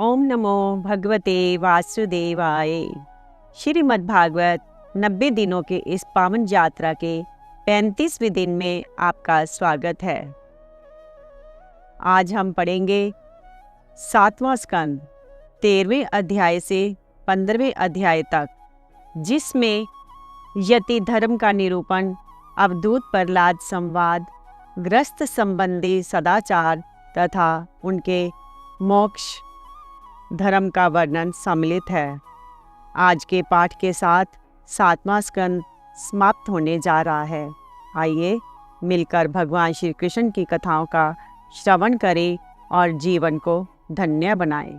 ओम नमो भगवते वासुदेवाय। श्रीमद्भागवत 90 दिनों के इस पावन यात्रा के 35वें दिन में आपका स्वागत है। आज हम पढ़ेंगे 7वां स्कंद 13वें अध्याय से 15वें अध्याय तक, जिसमें यति धर्म का निरूपण, अवधूत प्रहलाद संवाद, ग्रस्त संबंधी सदाचार तथा उनके मोक्ष धर्म का वर्णन सम्मिलित है। आज के पाठ के साथ 7वां स्कंद समाप्त होने जा रहा है। आइए मिलकर भगवान श्री कृष्ण की कथाओं का श्रवण करें और जीवन को धन्य बनाएं।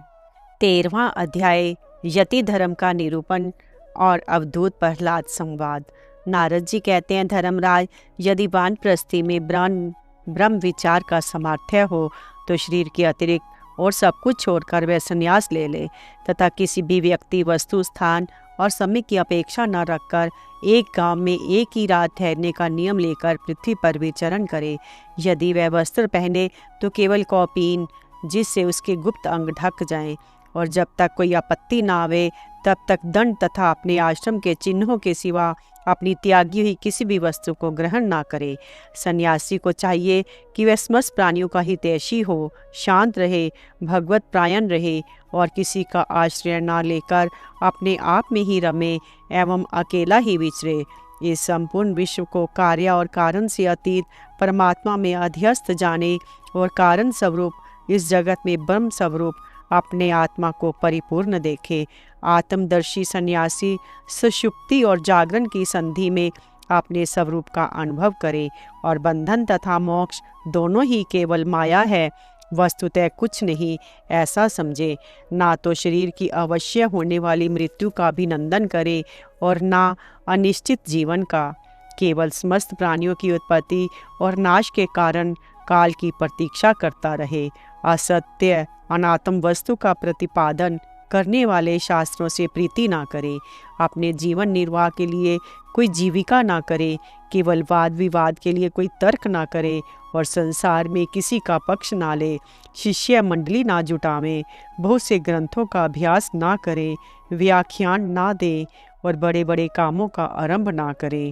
13वां अध्याय यति धर्म का निरूपण और अवधूत प्रहलाद संवाद। नारद जी कहते हैं, धर्मराज, यदि वानप्रस्थी में ब्रह्म विचार का सामर्थ्य हो तो शरीर के अतिरिक्त और सब कुछ छोड़कर वह संन्यास ले ले तथा किसी भी व्यक्ति, वस्तु, स्थान और समय की अपेक्षा न रखकर एक गांव में एक ही रात ठहरने का नियम लेकर पृथ्वी पर विचरण करे। यदि वह वस्त्र पहने तो केवल कौपीन, जिससे उसके गुप्त अंग ढक जाएं, और जब तक कोई आपत्ति न आवे तब तक दंड तथा अपने आश्रम के चिन्हों के सिवा अपनी त्यागी हुई किसी भी वस्तु को ग्रहण ना करे। सन्यासी को चाहिए कि वह समस्त प्राणियों का हितैषी हो, शांत रहे, भगवत प्रायण रहे और किसी का आश्रय ना लेकर अपने आप में ही रमे एवं अकेला ही विचरे। इस संपूर्ण विश्व को कार्य और कारण से अतीत परमात्मा में अध्यस्त जाने और कारण स्वरूप इस जगत में ब्रह्म स्वरूप अपने आत्मा को परिपूर्ण देखे। आत्मदर्शी सन्यासी सुषुप्ति और जागरण की संधि में अपने स्वरूप का अनुभव करे और बंधन तथा मोक्ष दोनों ही केवल माया है, वस्तुतः कुछ नहीं, ऐसा समझे। ना तो शरीर की अवश्य होने वाली मृत्यु का अभिनंदन करे और ना अनिश्चित जीवन का। केवल समस्त प्राणियों की उत्पत्ति और नाश के कारण काल की प्रतीक्षा करता रहे। असत्य अनात्म वस्तु का प्रतिपादन करने वाले शास्त्रों से प्रीति ना करे। अपने जीवन निर्वाह के लिए कोई जीविका ना करे। केवल वाद विवाद के लिए कोई तर्क ना करे और संसार में किसी का पक्ष ना ले। शिष्य मंडली ना जुटावे, बहुत से ग्रंथों का अभ्यास ना करे, व्याख्यान ना दे और बड़े बड़े कामों का आरंभ ना करे।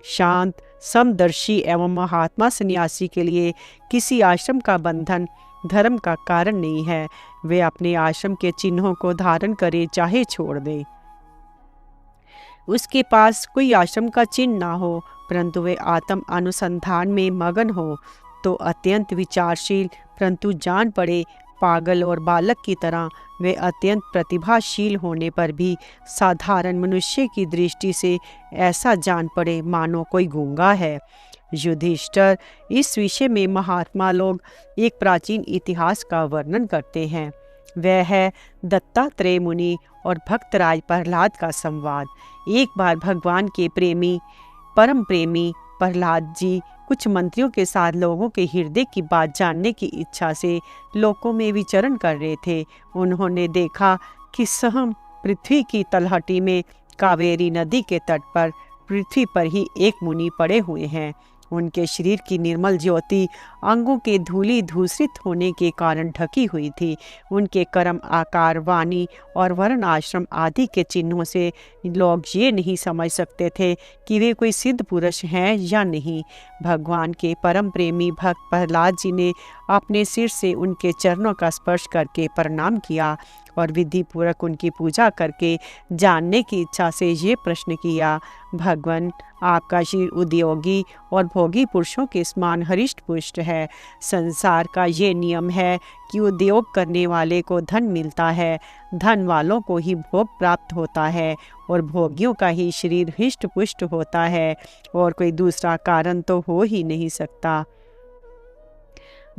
शांत, समदर्शी एवं महात्मा सन्यासी के लिए किसी आश्रम का बंधन धर्म का कारण नहीं है। वे अपने आश्रम के चिन्हों को धारण करे चाहे छोड़ दे। उसके पास कोई आश्रम का चिन्ह ना हो परंतु वे आत्म अनुसंधान में मगन हो तो अत्यंत विचारशील, परंतु जान पड़े पागल और बालक की तरह वे अत्यंत प्रतिभाशील होने पर भी साधारण मनुष्य की दृष्टि से ऐसा जान पड़े मानो कोई गूंगा है। युधिष्ठिर, इस विषय में महात्मा लोग एक प्राचीन इतिहास का वर्णन करते हैं। वह है दत्तात्रेय मुनि और भक्तराज प्रहलाद का संवाद। एक बार भगवान के परम प्रेमी प्रहलाद जी कुछ मंत्रियों के साथ लोगों के हृदय की बात जानने की इच्छा से लोकों में विचरण कर रहे थे। उन्होंने देखा कि सहम पृथ्वी की तलहटी में कावेरी नदी के तट पर पृथ्वी पर ही एक मुनि पड़े हुए हैं। उनके शरीर की निर्मल ज्योति अंगों के धूली धूसरित होने के कारण ढकी हुई थी। उनके कर्म, आकार, वाणी और वर्ण आश्रम आदि के चिन्हों से लोग ये नहीं समझ सकते थे कि वे कोई सिद्ध पुरुष हैं या नहीं। भगवान के परम प्रेमी भक्त प्रहलाद जी ने अपने सिर से उनके चरणों का स्पर्श करके प्रणाम किया और विधि पूर्वक उनकी पूजा करके जानने की इच्छा से ये प्रश्न किया, भगवान, आपका शरीर उद्योगी और भोगी पुरुषों के समान हरिष्ट पुष्ट है। संसार का ये नियम है कि उद्योग करने वाले को धन मिलता है, धन वालों को ही भोग प्राप्त होता है और भोगियों का ही शरीर हृष्ट पुष्ट होता है और कोई दूसरा कारण तो हो ही नहीं सकता।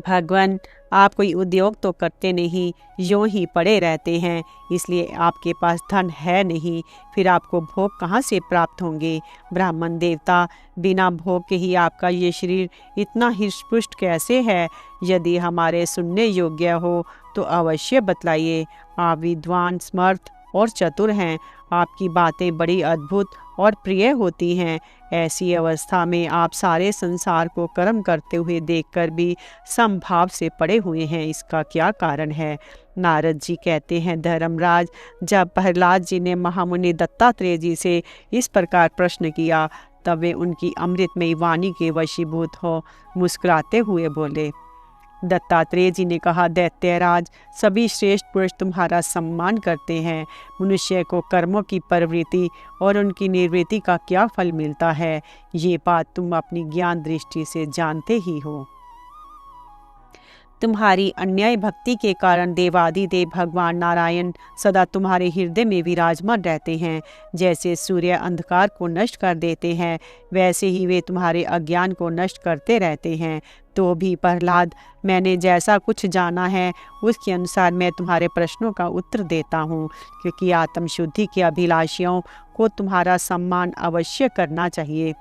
भगवान, आप कोई उद्योग तो करते नहीं, यूं ही पड़े रहते हैं, इसलिए आपके पास धन है नहीं, फिर आपको भोग कहाँ से प्राप्त होंगे? ब्राह्मण देवता, बिना भोग के ही आपका ये शरीर इतना हृष्ट-पुष्ट कैसे है? यदि हमारे सुनने योग्य हो तो अवश्य बतलाइए। आप विद्वान, समर्थ और चतुर हैं, आपकी बातें बड़ी अद्भुत और प्रिय होती हैं। ऐसी अवस्था में आप सारे संसार को कर्म करते हुए देखकर भी समभाव से पड़े हुए हैं, इसका क्या कारण है? नारद जी कहते हैं, धर्मराज, जब प्रहलाद जी ने महामुनि दत्तात्रेय जी से इस प्रकार प्रश्न किया तब वे उनकी अमृतमयी वाणी के वशीभूत हो मुस्कुराते हुए बोले। दत्तात्रेय जी ने कहा, दैत्यराज, सभी श्रेष्ठ पुरुष तुम्हारा सम्मान करते हैं। मनुष्य को कर्मों की प्रवृत्ति और उनकी निवृत्ति का क्या फल मिलता है, ये बात तुम अपनी ज्ञान दृष्टि से जानते ही हो। तुम्हारी अन्याय भक्ति के कारण देवादिदेव भगवान नारायण सदा तुम्हारे हृदय में विराजमान रहते हैं। जैसे सूर्य अंधकार को नष्ट कर देते हैं, वैसे ही वे तुम्हारे अज्ञान को नष्ट करते रहते हैं। तो भी प्रहलाद, मैंने जैसा कुछ जाना है उसके अनुसार मैं तुम्हारे प्रश्नों का उत्तर देता हूँ, क्योंकि आत्मशुद्धि के अभिलाषियों को तुम्हारा सम्मान अवश्य करना चाहिए।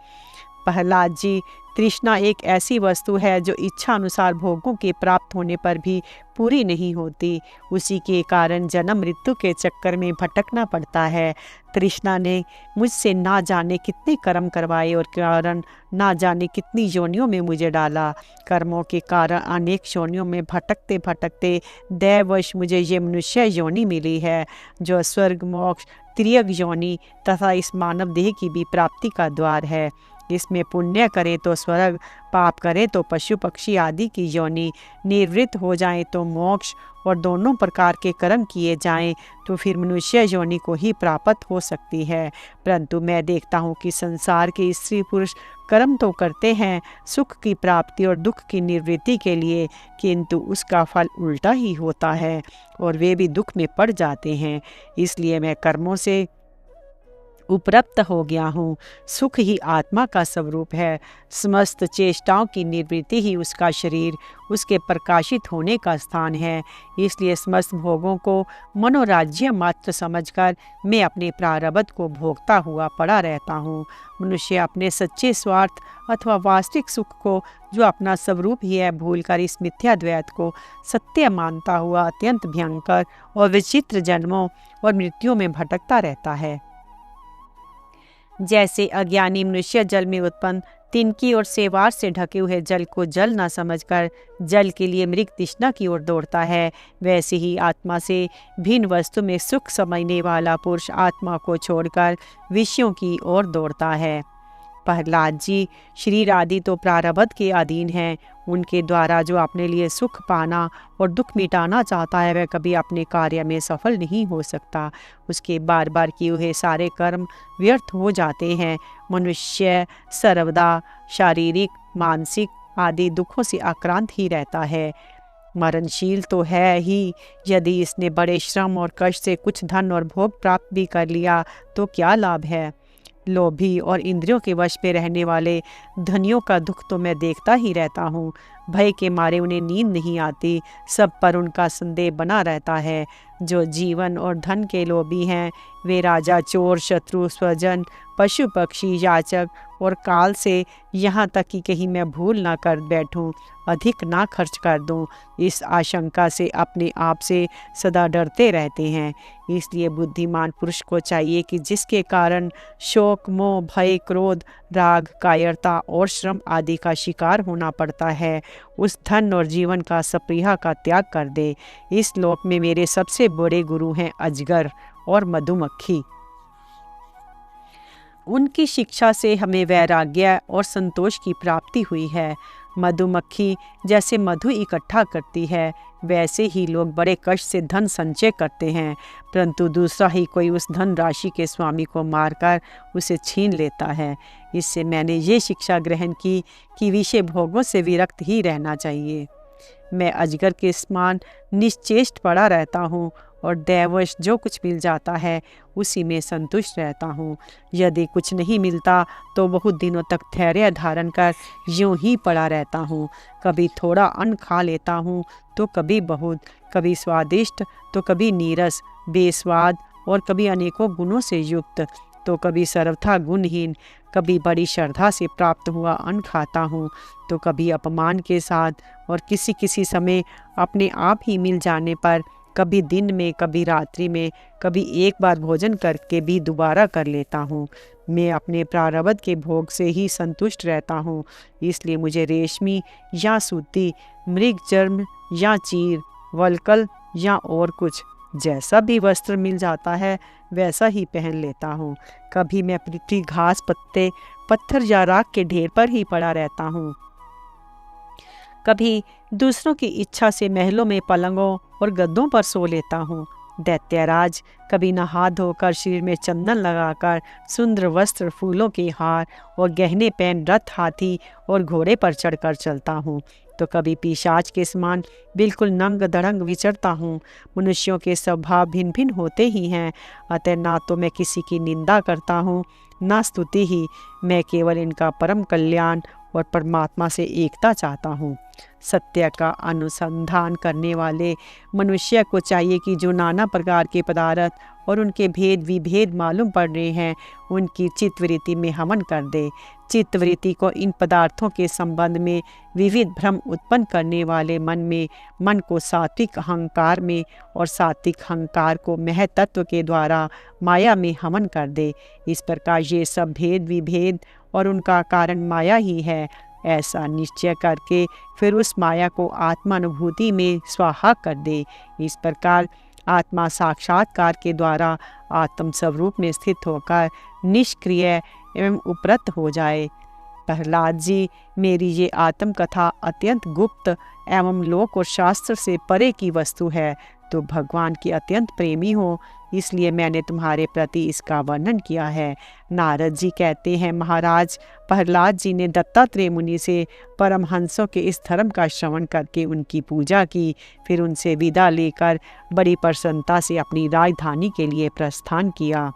प्रहलाद जी, तृष्णा एक ऐसी वस्तु है जो इच्छा अनुसार भोगों के प्राप्त होने पर भी पूरी नहीं होती। उसी के कारण जन्म मृत्यु के चक्कर में भटकना पड़ता है। तृष्णा ने मुझसे ना जाने कितने कर्म करवाए और कारण ना जाने कितनी योनियों में मुझे डाला। कर्मों के कारण अनेक योनियों में भटकते भटकते दैववश मुझे ये मनुष्य योनि मिली है, जो स्वर्ग, मोक्ष, तिर्यक योनि तथा इस मानव देह की भी प्राप्ति का द्वार है। इसमें पुण्य करे तो स्वर्ग, पाप करे तो पशु पक्षी आदि की योनि, निवृत्त हो जाए तो मोक्ष, और दोनों प्रकार के कर्म किए जाएं तो फिर मनुष्य योनि को ही प्राप्त हो सकती है। परंतु मैं देखता हूँ कि संसार के स्त्री पुरुष कर्म तो करते हैं सुख की प्राप्ति और दुख की निवृत्ति के लिए, किंतु उसका फल उल्टा ही होता है और वे भी दुख में पड़ जाते हैं। इसलिए मैं कर्मों से उपरक्त हो गया हूँ। सुख ही आत्मा का स्वरूप है। समस्त चेष्टाओं की निवृत्ति ही उसका शरीर, उसके प्रकाशित होने का स्थान है। इसलिए समस्त भोगों को मनोराज्य मात्र समझकर मैं अपने प्रारब्ध को भोगता हुआ पड़ा रहता हूँ। मनुष्य अपने सच्चे स्वार्थ अथवा वास्तविक सुख को, जो अपना स्वरूप ही है, भूलकर इस मिथ्या द्वैत को सत्य मानता हुआ अत्यंत भयंकर और विचित्र जन्मों और मृत्युओं में भटकता रहता है। जैसे अज्ञानी मनुष्य जल में उत्पन्न तिनकी और सेवार से ढके हुए जल को जल न समझकर जल के लिए मृग तृष्णा की ओर दौड़ता है, वैसे ही आत्मा से भिन्न वस्तु में सुख समझने वाला पुरुष आत्मा को छोड़कर विषयों की ओर दौड़ता है। प्रहलाद जी, शरीर आदि तो प्रारब्ध के अधीन हैं। उनके द्वारा जो अपने लिए सुख पाना और दुख मिटाना चाहता है, वह कभी अपने कार्य में सफल नहीं हो सकता। उसके बार बार किए हुए सारे कर्म व्यर्थ हो जाते हैं। मनुष्य सर्वदा शारीरिक, मानसिक आदि दुखों से आक्रांत ही रहता है। मरणशील तो है ही। यदि इसने बड़े श्रम और कष्ट से कुछ धन और भोग प्राप्त भी कर लिया तो क्या लाभ है? लोभी और इंद्रियों के वश में रहने वाले धनियों का दुख तो मैं देखता ही रहता हूँ। भय के मारे उन्हें नींद नहीं आती, सब पर उनका संदेह बना रहता है। जो जीवन और धन के लोभी हैं, वे राजा, चोर, शत्रु, स्वजन, पशु पक्षी, याचक और काल से, यहाँ तक कि कहीं मैं भूल ना कर बैठूं, अधिक ना खर्च कर दूं, इस आशंका से अपने आप से सदा डरते रहते हैं। इसलिए बुद्धिमान पुरुष को चाहिए कि जिसके कारण शोक, मोह, भय, क्रोध, राग, कायरता और श्रम आदि का शिकार होना पड़ता है, उस धन और जीवन का स्पृहा का त्याग कर दे। इस लोक में मेरे सबसे बड़े गुरु हैं अजगर और मधुमक्खी। उनकी शिक्षा से हमें वैराग्य और संतोष की प्राप्ति हुई है। मधुमक्खी जैसे मधु इकट्ठा करती है, वैसे ही लोग बड़े कष्ट से धन संचय करते हैं, परंतु दूसरा ही कोई उस धन राशि के स्वामी को मारकर उसे छीन लेता है। इससे मैंने ये शिक्षा ग्रहण की कि विषय भोगों से विरक्त ही रहना चाहिए। मैं अजगर के समान निश्चेष्ट पड़ा रहता हूँ और दैवश जो कुछ मिल जाता है उसी में संतुष्ट रहता हूँ। यदि कुछ नहीं मिलता तो बहुत दिनों तक धैर्य धारण कर यूं ही पड़ा रहता हूँ। कभी थोड़ा अन्न खा लेता हूँ तो कभी बहुत, कभी स्वादिष्ट तो कभी नीरस, बेस्वाद और कभी अनेकों गुणों से युक्त, तो कभी सर्वथा गुणहीन। कभी बड़ी श्रद्धा से प्राप्त हुआ अन्न खाता हूँ तो कभी अपमान के साथ, और किसी किसी समय अपने आप ही मिल जाने पर कभी दिन में, कभी रात्रि में, कभी एक बार भोजन करके भी दोबारा कर लेता हूँ। मैं अपने प्रारब्ध के भोग से ही संतुष्ट रहता हूँ, इसलिए मुझे रेशमी या सूती, मृग चर्म या चीर, वलकल या और कुछ, जैसा भी वस्त्र मिल जाता है वैसा ही पहन लेता हूँ। कभी मैं पृथ्वी, घास, पत्ते, पत्थर या राख के ढेर पर ही पड़ा रहता हूँ। कभी दूसरों की इच्छा से महलों में पलंगों और गद्दों पर सो लेता हूँ। दैत्यराज, कभी नहा धोकर, शरीर में चंदन लगाकर, सुंदर वस्त्र, फूलों के हार और गहने पहन रथ, हाथी और घोड़े पर चढ़कर चलता हूँ, तो कभी पिशाच के समान बिल्कुल नंग दड़ंग विचरता हूँ। मनुष्यों के स्वभाव भिन्न भिन्न होते ही हैं, अतः ना तो मैं किसी की निंदा करता हूँ ना स्तुति ही। मैं केवल इनका परम कल्याण और परमात्मा से एकता चाहता हूँ। सत्य का अनुसंधान करने वाले मनुष्य को चाहिए कि जो नाना प्रकार के पदार्थ और उनके भेद विभेद मालूम पड़ रहे हैं, उनकी चित्तवृत्ति में हवन कर दे। चित्तवृत्ति को इन पदार्थों के संबंध में विविध भ्रम उत्पन्न करने वाले मन को सात्विक अहंकार में और सात्विक अहंकार को महतत्व के द्वारा माया में हवन कर दे। इस प्रकार ये सब भेद विभेद और उनका कारण माया ही है, ऐसा निश्चय करके फिर उस माया को आत्मानुभूति में स्वाहा कर दे। इस प्रकार आत्मा साक्षात्कार के द्वारा आत्म स्वरूप में स्थित होकर निष्क्रिय एवं उपरत हो जाए। प्रहलाद जी, मेरी ये आत्मकथा अत्यंत गुप्त एवं लोक और शास्त्र से परे की वस्तु है। तो भगवान की अत्यंत प्रेमी हो, इसलिए मैंने तुम्हारे प्रति इसका वर्णन किया है। नारद जी कहते हैं, महाराज, प्रहलाद जी ने दत्तात्रेय मुनि से परमहंसों के इस धर्म का श्रवण करके उनकी पूजा की, फिर उनसे विदा लेकर बड़ी प्रसन्नता से अपनी राजधानी के लिए प्रस्थान किया।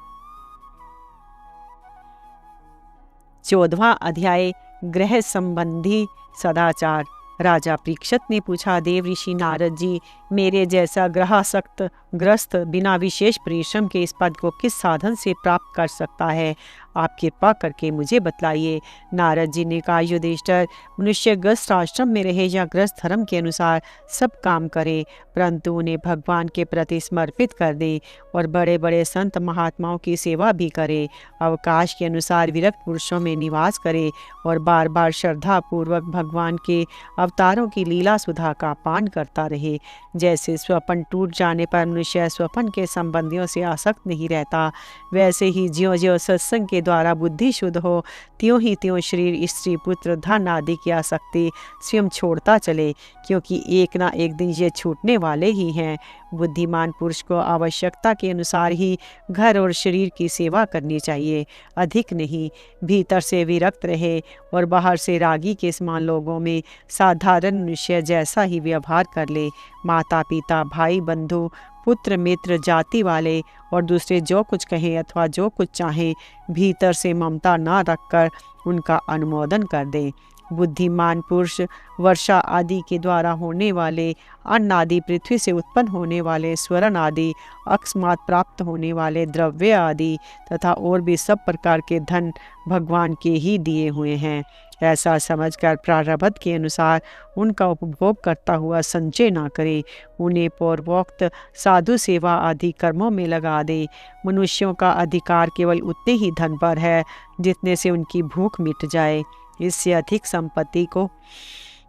14वां अध्याय, ग्रह संबंधी सदाचार। राजा परीक्षित ने पूछा, देव ऋषि नारद जी, मेरे जैसा ग्रहासक्त ग्रस्त बिना विशेष परिश्रम के इस पद को किस साधन से प्राप्त कर सकता है? आप कृपा करके मुझे बतलाइए। नारद जी ने कहा, युधिष्ठिर, मनुष्य ग्रस्त आश्रम में रहे या ग्रस्त धर्म के अनुसार सब काम करे, परंतु उन्हें भगवान के प्रति समर्पित कर दे और बड़े बड़े संत महात्माओं की सेवा भी करे, अवकाश के अनुसार विरक्त पुरुषों में निवास करे और बार बार श्रद्धा पूर्वक भगवान के अवतारों की लीला सुधा का पान करता रहे। जैसे स्वप्न टूट जाने पर मनुष्य स्वप्न के संबंधियों से आसक्त नहीं रहता, वैसे ही ज्यों ज्यों सत्संग के द्वारा बुद्धि शुद्ध हो, त्यों ही त्यों शरीर, स्त्री, पुत्र, धन आदि की आसक्ति स्वयं छोड़ता चले, क्योंकि एक ना एक दिन ये छूटने वाले ही हैं। बुद्धिमान पुरुष को आवश्यकता के अनुसार ही घर और शरीर की सेवा करनी चाहिए, अधिक नहीं। भीतर से विरक्त रहे और बाहर से रागी के समान लोगों में साधारण मनुष्य जैसा ही व्यवहार कर ले। माता पिता, भाई बंधु, पुत्र मित्र, जाति वाले और दूसरे जो कुछ कहें अथवा जो कुछ चाहें, भीतर से ममता न रखकर उनका अनुमोदन कर दे। बुद्धिमान पुरुष वर्षा आदि के द्वारा होने वाले अन्न आदि, पृथ्वी से उत्पन्न होने वाले स्वर्ण आदि, अकस्मात प्राप्त होने वाले द्रव्य आदि तथा और भी सब प्रकार के धन भगवान के ही दिए हुए हैं, ऐसा समझकर प्रारब्ध के अनुसार उनका उपभोग करता हुआ संचय न करे। उन्हें पूर्वोक्त साधु सेवा आदि कर्मों में लगा दे। मनुष्यों का अधिकार केवल उतने ही धन पर है जितने से उनकी भूख मिट जाए। इससे अधिक संपत्ति को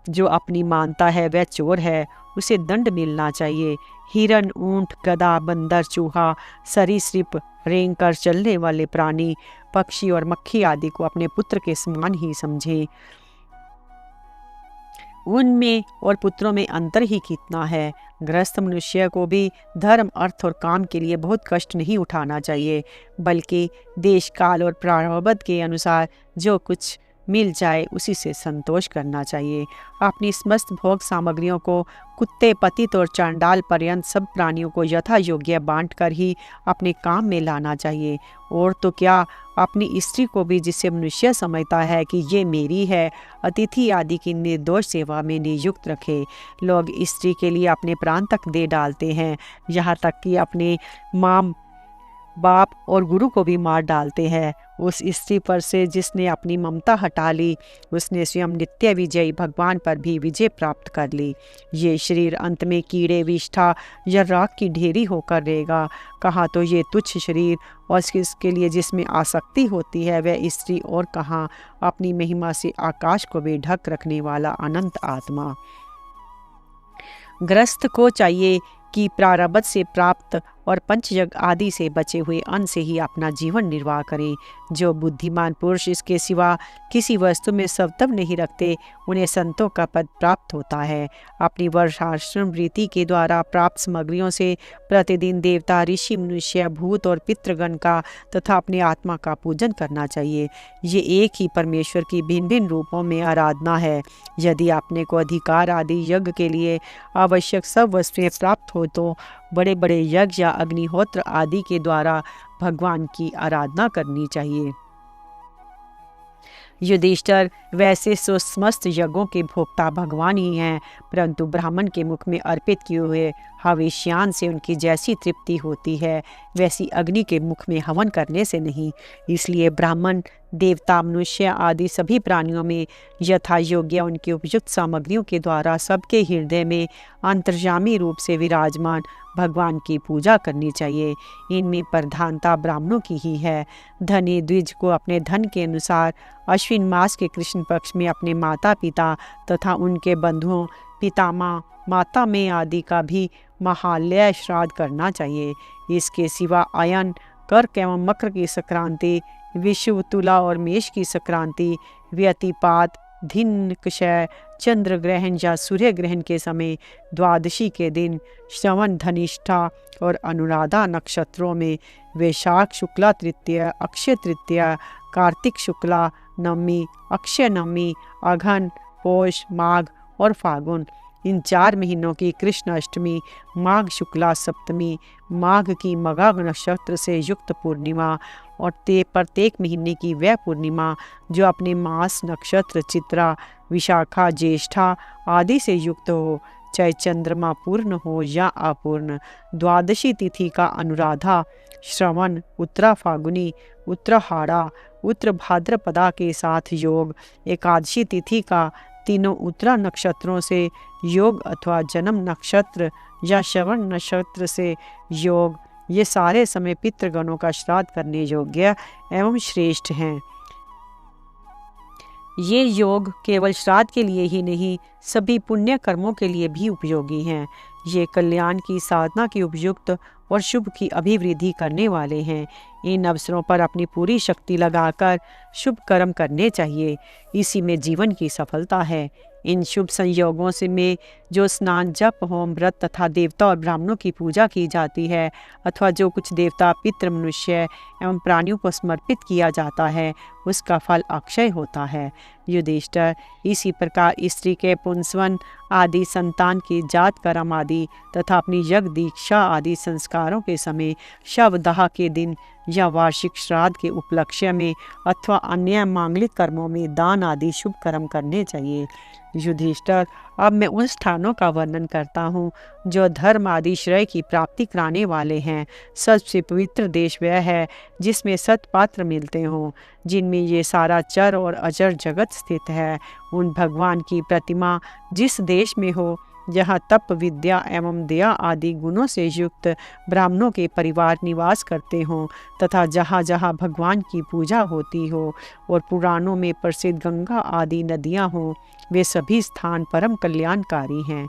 जो अपनी मानता है वह चोर है, उसे दंड मिलना चाहिए। हिरण, ऊंट, गधा, बंदर, चूहा, सरीसृप, रेंग कर चलने वाले प्राणी, पक्षी और मक्खी आदि को अपने पुत्र के समान ही समझे। उनमें और पुत्रों में अंतर ही कितना है। गृहस्थ मनुष्य को भी धर्म, अर्थ और काम के लिए बहुत कष्ट नहीं उठाना चाहिए, बल्कि देश काल और प्रारब्ध के अनुसार जो कुछ मिल जाए उसी से संतोष करना चाहिए। अपनी समस्त भोग सामग्रियों को कुत्ते, पतित और चांडाल पर्यंत सब प्राणियों को यथा योग्य बांटकर ही अपने काम में लाना चाहिए। और तो क्या, अपनी स्त्री को भी, जिसे मनुष्य समझता है कि ये मेरी है, अतिथि आदि की निर्दोष सेवा में नियुक्त रखे। लोग स्त्री के लिए अपने प्राण तक दे डालते हैं, यहाँ तक कि अपने बाप और गुरु को भी मार डालते हैं। उस स्त्री पर से जिसने अपनी ममता हटा ली, उसने स्वयं नित्य विजयी भगवान पर भी विजय प्राप्त कर ली। ये शरीर अंत में कीड़े, विष्ठा या राख की ढेरी होकर रहेगा। कहाँ तो ये तुच्छ शरीर और इसके लिए जिसमें आसक्ति होती है वह स्त्री, और कहाँ अपनी महिमा से आकाश को भी ढक रखने वाला अनंत आत्मा। गृहस्थ को चाहिए कि प्रारब्ध से प्राप्त और पंचयज्ञ आदि से बचे हुए अन्न से ही अपना जीवन निर्वाह करें। जो बुद्धिमान पुरुष इसके सिवा किसी वस्तु में स्वतव नहीं रखते, उन्हें संतों का पद प्राप्त होता है। अपनी वर्षाश्रम वृत्ति के द्वारा प्राप्त सामग्रियों से प्रतिदिन देवता, ऋषि, मनुष्य, भूत और पितृगण का तथा अपने आत्मा का पूजन करना चाहिए। ये एक ही परमेश्वर की भिन्न भिन्न रूपों में आराधना है। यदि अपने को अधिकार आदि यज्ञ के लिए आवश्यक सब वस्तुएं प्राप्त हो तो बड़े बड़े यज्ञ या अग्निहोत्र आदि के द्वारा भगवान की आराधना करनी चाहिए। युधिष्ठिर, वैसे समस्त यज्ञों के भोक्ता भगवान ही हैं, परंतु ब्राह्मण के मुख में अर्पित किए हुए हविष्यान से उनकी जैसी तृप्ति होती है वैसी अग्नि के मुख में हवन करने से नहीं। इसलिए ब्राह्मण, देवता, मनुष्य आदि सभी प्राणियों में यथा योग्य उनकी उपयुक्त सामग्रियों के द्वारा सबके हृदय में अंतर्यामी रूप से विराजमान भगवान की पूजा करनी चाहिए। इनमें प्रधानता ब्राह्मणों की ही है। धनी द्विज को अपने धन के अनुसार अश्विन मास के कृष्ण पक्ष में अपने माता पिता तथा उनके बंधुओं, पितामह, माता में आदि का भी महालय श्राद्ध करना चाहिए। इसके सिवा अयन, कर्क एवं मकर की संक्रांति, विषुव, तुला और मेष की संक्रांति, व्यतिपात, धिन, क्षय, चंद्र ग्रहण या सूर्य ग्रहण के समय, द्वादशी के दिन, श्रवण, धनिष्ठा और अनुराधा नक्षत्रों में, वैशाख शुक्ला तृतीया, अक्षय तृतीया, कार्तिक शुक्ला नवमी, अक्षय नवमी, अघन, पौष, माघ और फागुन, इन 4 महीनों की कृष्ण अष्टमी, माघ शुक्ला सप्तमी, माघ की मघा नक्षत्र से युक्त पूर्णिमा और प्रत्येक महीने की वह पूर्णिमा जो अपने मास नक्षत्र चित्रा, विशाखा, ज्येष्ठा आदि से युक्त हो, चाहे चंद्रमा पूर्ण हो या अपूर्ण। द्वादशी तिथि का अनुराधा, श्रवण, उत्तरा फागुनी, उत्तराहाड़ा, उत्तर भाद्रपदा के साथ योग, एकादशी तिथि का तीनों उत्तरा नक्षत्रों से योग अथवा जन्म नक्षत्र या श्रवण नक्षत्र से योग, ये सारे समय पितृगणों का श्राद्ध करने योग्य एवं श्रेष्ठ हैं। ये योग केवल श्राद्ध के लिए ही नहीं, सभी पुण्य कर्मों के लिए भी उपयोगी हैं। ये कल्याण की साधना की उपयुक्त और शुभ की अभिवृद्धि करने वाले हैं। इन अवसरों पर अपनी पूरी शक्ति लगाकर शुभ कर्म करने चाहिए। इसी में जीवन की सफलता है। इन शुभ संयोगों से में जो स्नान, जप, होम, व्रत तथा देवता और ब्राह्मणों की पूजा की जाती है अथवा जो कुछ देवता, पितृ, मनुष्य एवं प्राणियों को समर्पित किया जाता है उसका फल अक्षय होता है। युधिष्ठिर, इसी प्रकार स्त्री के पुंसवन आदि, संतान की जात कर्म आदि तथा अपनी यज्ञ, दीक्षा आदि संस्कारों के समय, शवदाह के दिन या वार्षिक श्राद्ध के उपलक्ष्य में अथवा अन्य मांगलिक कर्मों में दान आदि शुभ कर्म करने चाहिए। युधिष्ठिर, अब मैं उन स्थानों का वर्णन करता हूँ जो धर्म आदि श्रेय की प्राप्ति कराने वाले हैं। सबसे पवित्र देश वह है जिसमें सत्पात्र मिलते हों, जिनमें ये सारा चर और अचर जगत स्थित है। उन भगवान की प्रतिमा जिस देश में हो, जहाँ तप, विद्या एवं दया आदि गुणों से युक्त ब्राह्मणों के परिवार निवास करते हों तथा जहाँ जहाँ भगवान की पूजा होती हो और पुराणों में प्रसिद्ध गंगा आदि नदियाँ हों, वे सभी स्थान परम कल्याणकारी हैं।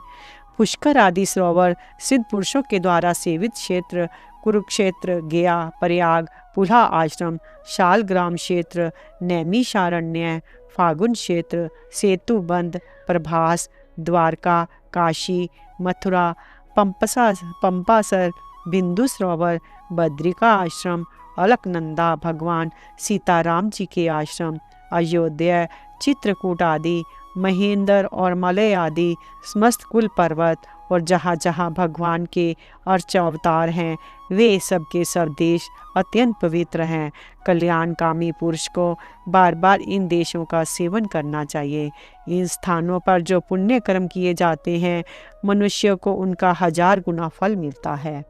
पुष्कर आदि सरोवर सिद्ध पुरुषों के द्वारा सेवित क्षेत्र, कुरुक्षेत्र, गया, प्रयाग, पुल्हा आश्रम, शालग्राम क्षेत्र, नैमिषारण्य, फागुन क्षेत्र, सेतुबंध, प्रभास, द्वारका, काशी, मथुरा, पंपासर, बिंदु सरोवर, बद्रिका आश्रम, अलकनंदा, भगवान सीताराम जी के आश्रम, अयोध्या, चित्रकूट आदि, महेंद्र और मलय आदि समस्त कुल पर्वत और जहाँ जहाँ भगवान के अर्च अवतार हैं वे सब के सब देश अत्यंत पवित्र हैं। कल्याणकामी पुरुष को बार बार इन देशों का सेवन करना चाहिए। इन स्थानों पर जो पुण्य कर्म किए जाते हैं मनुष्य को उनका 1000 गुना फल मिलता है।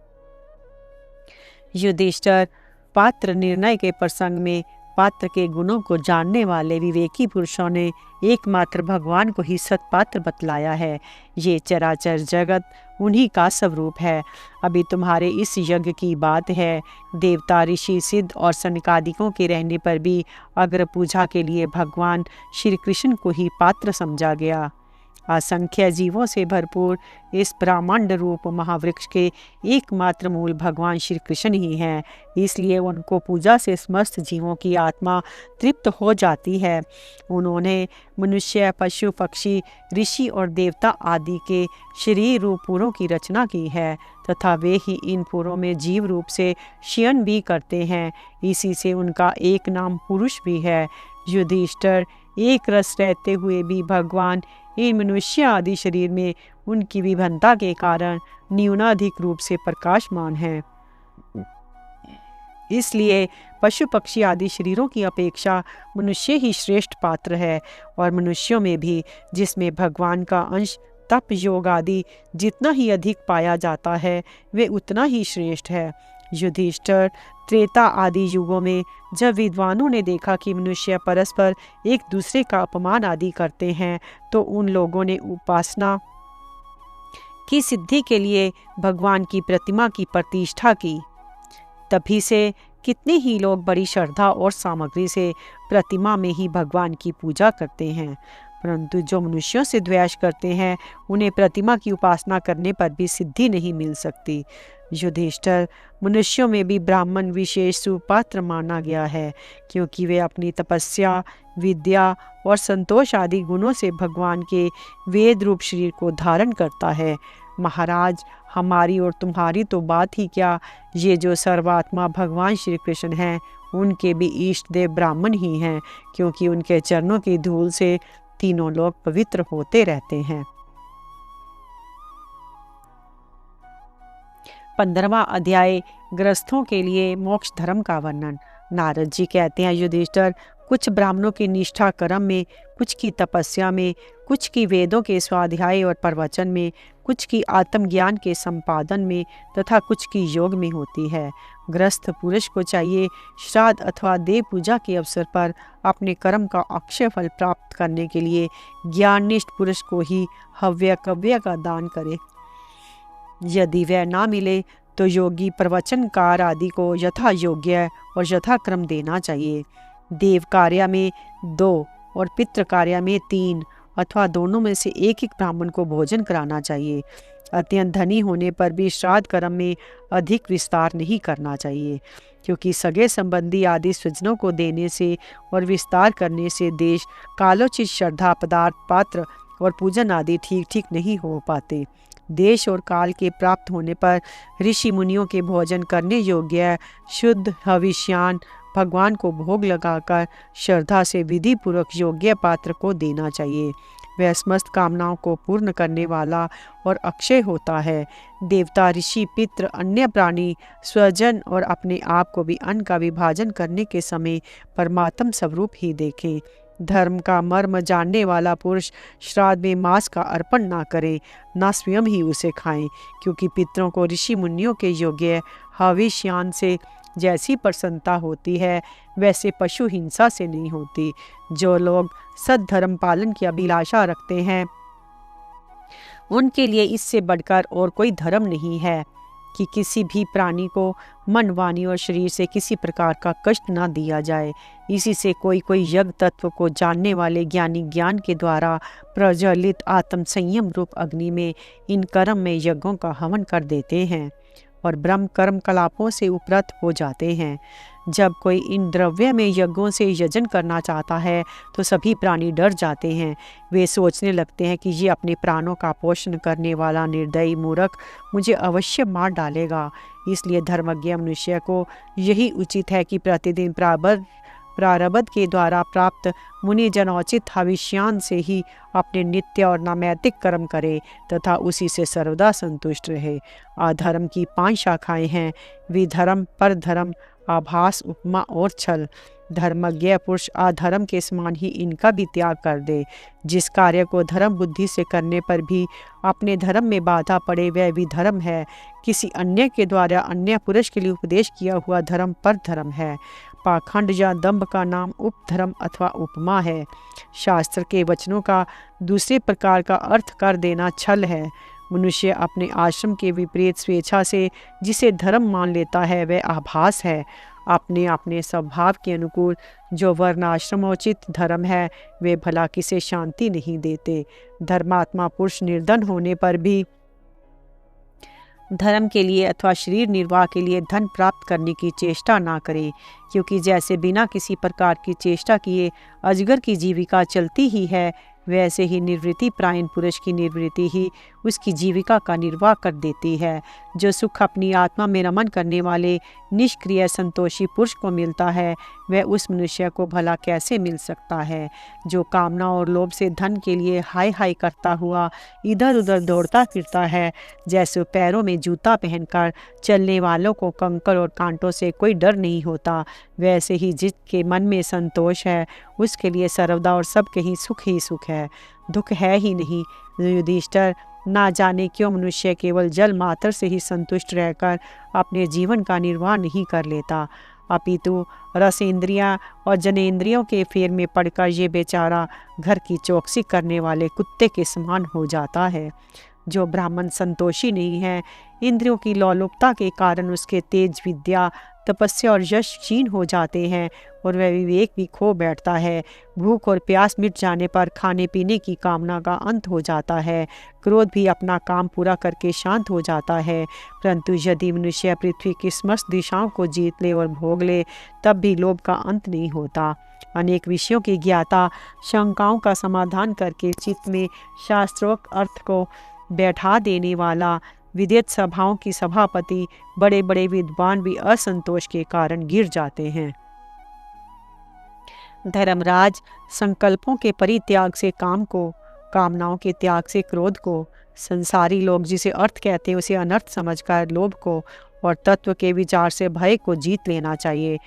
युधिष्ठिर, पात्र निर्णय के प्रसंग में पात्र के गुणों को जानने वाले विवेकी पुरुषों ने एकमात्र भगवान को ही सत्पात्र बतलाया है। ये चराचर जगत उन्हीं का स्वरूप है। अभी तुम्हारे इस यज्ञ की बात है। देवता, ऋषि, सिद्ध और सनकादिकों के रहने पर भी अग्र पूजा के लिए भगवान श्री कृष्ण को ही पात्र समझा गया। असंख्य जीवों से भरपूर इस ब्रह्मांड रूप महावृक्ष के एकमात्र मूल भगवान श्री कृष्ण ही हैं। इसलिए उनको पूजा से समस्त जीवों की आत्मा तृप्त हो जाती है। उन्होंने मनुष्य, पशु, पक्षी, ऋषि और देवता आदि के शरीर रूप पुरों की रचना की है तथा वे ही इन पुरों में जीव रूप से शयन भी करते हैं। इसी से उनका एक नाम पुरुष भी है। युधिष्ठिर, एक रस रहते हुए भी भगवान इन मनुष्य आदि शरीर में उनकी विभिन्नता के कारण न्यूनाधिक रूप से प्रकाशमान है। इसलिए पशु पक्षी आदि शरीरों की अपेक्षा मनुष्य ही श्रेष्ठ पात्र है। और मनुष्यों में भी जिसमें भगवान का अंश तप योग आदि जितना ही अधिक पाया जाता है वे उतना ही श्रेष्ठ है। युधिष्ठिर, त्रेता आदि युगों में जब विद्वानों ने देखा कि मनुष्य परस्पर एक दूसरे का अपमान आदि करते हैं तो उन लोगों ने उपासना की सिद्धि के लिए भगवान की प्रतिमा की प्रतिष्ठा की। तभी से कितने ही लोग बड़ी श्रद्धा और सामग्री से प्रतिमा में ही भगवान की पूजा करते हैं, परंतु जो मनुष्यों से द्वेष करते हैं उन्हें प्रतिमा की उपासना करने पर भी सिद्धि नहीं मिल सकती। युधिष्ठिर, मनुष्यों में भी ब्राह्मण विशेष सुपात्र माना गया है क्योंकि वे अपनी तपस्या, विद्या और संतोष आदि गुणों से भगवान के वेद रूप शरीर को धारण करता है। महाराज, हमारी और तुम्हारी तो बात ही क्या, ये जो सर्वात्मा भगवान श्री कृष्ण हैं उनके भी इष्ट देव ब्राह्मण ही हैं क्योंकि उनके चरणों की धूल से तीनों लोग पवित्र होते रहते हैं। 15वां अध्याय, गृहस्थों के लिए मोक्ष धर्म का वर्णन। नारद जी कहते हैं, युधिष्ठिर, कुछ ब्राह्मणों की निष्ठा कर्म में, कुछ की तपस्या में, कुछ की वेदों के स्वाध्याय और प्रवचन में, कुछ की आत्मज्ञान के संपादन में तथा कुछ की योग में होती है। गृहस्थ पुरुष को चाहिए श्राद्ध अथवा देव पूजा के अवसर पर अपने कर्म का अक्षय फल प्राप्त करने के लिए ज्ञाननिष्ठ पुरुष को ही हव्य कव्य का दान करे। यदि वह ना मिले तो योगी प्रवचनकार आदि को यथा योग्य और यथाक्रम देना चाहिए। देव कार्य में 2 और पितृ कार्य में 3 अथवा दोनों में से एक ब्राह्मण को भोजन कराना चाहिए। अत्यंत धनी होने पर भी श्राद्ध कर्म में अधिक विस्तार नहीं करना चाहिए क्योंकि सगे संबंधी आदि स्वजनों को देने से और विस्तार करने से देश, कालोचित श्रद्धा, पदार्थ, पात्र और पूजन आदि ठीक ठीक नहीं हो पाते। देश और काल के प्राप्त होने पर ऋषि मुनियों के भोजन करने योग्य शुद्ध हविष्यान भगवान को भोग लगाकर श्रद्धा से विधि पूर्वक योग्य पात्र को देना चाहिए। वह समस्त कामनाओं को पूर्ण करने वाला और अक्षय होता है। देवता, ऋषि, पितृ, अन्य प्राणी, स्वजन और अपने आप को भी अन्न का विभाजन करने के समय परमात्म स्वरूप ही देखें। धर्म का मर्म जानने वाला पुरुष श्राद्ध में मांस का अर्पण ना करे, ना स्वयं ही उसे खाएं, क्योंकि पितरों को ऋषि मुनियों के योग्य हविष्यान से जैसी प्रसन्नता होती है वैसे पशु हिंसा से नहीं होती। जो लोग सद्धर्म पालन की अभिलाषा रखते हैं उनके लिए इससे बढ़कर और कोई धर्म नहीं है कि किसी भी प्राणी को मन, वाणी और शरीर से किसी प्रकार का कष्ट ना दिया जाए। इसी से कोई यज्ञ तत्व को जानने वाले ज्ञानी ज्ञान के द्वारा प्रज्वलित आत्म संयम रूप अग्नि में इन कर्म में यज्ञों का हवन कर देते हैं और ब्रह्म कर्म कलापों से उपरत हो जाते हैं। जब कोई इन द्रव्य में यज्ञों से यजन करना चाहता है तो सभी प्राणी डर जाते हैं। वे सोचने लगते हैं कि ये अपने प्राणों का पोषण करने वाला निर्दयी मूर्ख मुझे अवश्य मार डालेगा। इसलिए धर्मज्ञ मनुष्य को यही उचित है कि प्रतिदिन प्रारब्ध के द्वारा प्राप्त मुनि जनोचित हविष्यान से ही अपने नित्य और नैतिक कर्म करे तथा उसी से सर्वदा संतुष्ट रहे। अधर्म की 5 शाखाएं हैं: विधर्म, परधर्म, आभास, उपमा और छल। धर्मज्ञ पुरुष अधर्म के समान ही इनका भी त्याग कर दे। जिस कार्य को धर्म बुद्धि से करने पर भी अपने धर्म में बाधा पड़े वह भी धर्म है। किसी अन्य के द्वारा अन्य पुरुष के लिए उपदेश किया हुआ धर्म पर धर्म है। पाखंड या दंभ का नाम उपधर्म अथवा उपमा है। शास्त्र के वचनों का दूसरे प्रकार का अर्थ कर देना छल है। मनुष्य अपने आश्रम के विपरीत स्वेच्छा से जिसे धर्म मान लेता है वह आभास है। अपने अपने स्वभाव के अनुकूल जो वर्णाश्रमोचित धर्म है वे भला किसे शांति नहीं देते। धर्मात्मा पुरुष निर्धन होने पर भी धर्म के लिए अथवा शरीर निर्वाह के लिए धन प्राप्त करने की चेष्टा ना करे, क्योंकि जैसे बिना किसी प्रकार की चेष्टा किए अजगर की जीविका चलती ही है, वैसे ही निवृत्ति प्रायण पुरुष की निवृत्ति ही उसकी जीविका का निर्वाह कर देती है। जो सुख अपनी आत्मा में रमन करने वाले निष्क्रिय संतोषी पुरुष को मिलता है वह उस मनुष्य को भला कैसे मिल सकता है। जो कामना और लोभ से धन के लिए हाय हाय करता हुआ इधर उधर दौड़ता फिरता है, जैसे पैरों में जूता पहनकर चलने वालों को कंकड़ और कांटों से कोई डर नहीं होता, वैसे ही जिसके मन में संतोष है उसके लिए सर्वदा और सबके ही सुख है, दुख है ही नहीं। युधिष्ठिर, ना जाने क्यों मनुष्य केवल जल मात्र से ही संतुष्ट रहकर अपने जीवन का निर्वाह नहीं कर लेता, अपितु रसेंद्रियां और जनेंद्रियों के फेर में पड़कर ये बेचारा घर की चौकसी करने वाले कुत्ते के समान हो जाता है। जो ब्राह्मण संतोषी नहीं है, इंद्रियों की लोलुपता के कारण उसके तेज, विद्या, तपस्या और यश क्षीण हो जाते हैं और वह विवेक भी खो बैठता है। भूख और प्यास मिट जाने पर खाने पीने की कामना का अंत हो जाता है। क्रोध भी अपना काम पूरा करके शांत हो जाता है। परंतु यदि मनुष्य पृथ्वी की समस्त दिशाओं को जीत ले और भोग ले तब भी लोभ का अंत नहीं होता। अनेक विषयों की ज्ञाता शंकाओं का समाधान करके चित्त में शास्त्रोक्त अर्थ को बैठा देने वाला विद्वत सभाओं की सभापति बड़े बड़े विद्वान भी असंतोष के कारण गिर जाते हैं। धर्मराज, संकल्पों के परित्याग से काम को, कामनाओं के त्याग से क्रोध को, संसारी लोग जिसे अर्थ कहते हैं उसे अनर्थ समझकर लोभ को और तत्व के विचार से भय को जीत लेना चाहिए।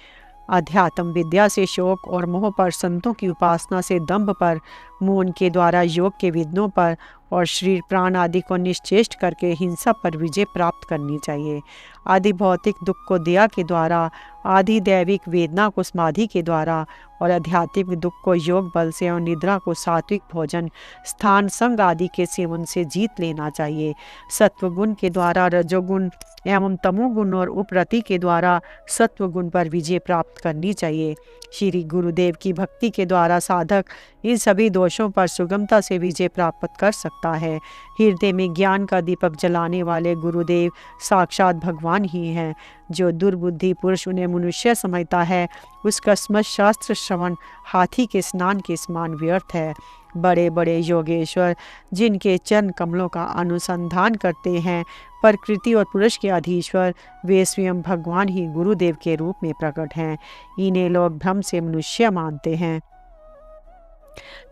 अध्यात्म विद्या से शोक और मोह पर, संतों की उपासना से दंभ पर, मौन के द्वारा योग के विघ्नों पर और शरीर प्राण आदि को निश्चेष्ट करके हिंसा पर विजय प्राप्त करनी चाहिए। आदि भौतिक दुख को दया के द्वारा, आदि दैविक वेदना को समाधि के द्वारा और आध्यात्मिक दुख को योग बल से और निद्रा को सात्विक भोजन, स्थान, संग आदि के सेवन से जीत लेना चाहिए। सत्वगुण के द्वारा रजोगुण एवं तमोगुण और उपरति के द्वारा सत्वगुण पर विजय प्राप्त करनी चाहिए। श्री गुरुदेव की भक्ति के द्वारा साधक इन सभी दोषों पर सुगमता से विजय प्राप्त कर सकता है। हृदय में ज्ञान का दीपक जलाने वाले गुरुदेव साक्षात भगवान ही हैं। जो दुर्बुद्धि पुरुष उन्हें मनुष्य समझता है उसका समस्त शास्त्र श्रवण हाथी के स्नान के समान व्यर्थ है। बड़े बड़े योगेश्वर जिनके चरण कमलों का अनुसंधान करते हैं, प्रकृति और पुरुष के अधीश्वर, वे स्वयं भगवान ही गुरुदेव के रूप में प्रकट हैं। इन्हें लोग भ्रम से मनुष्य मानते हैं।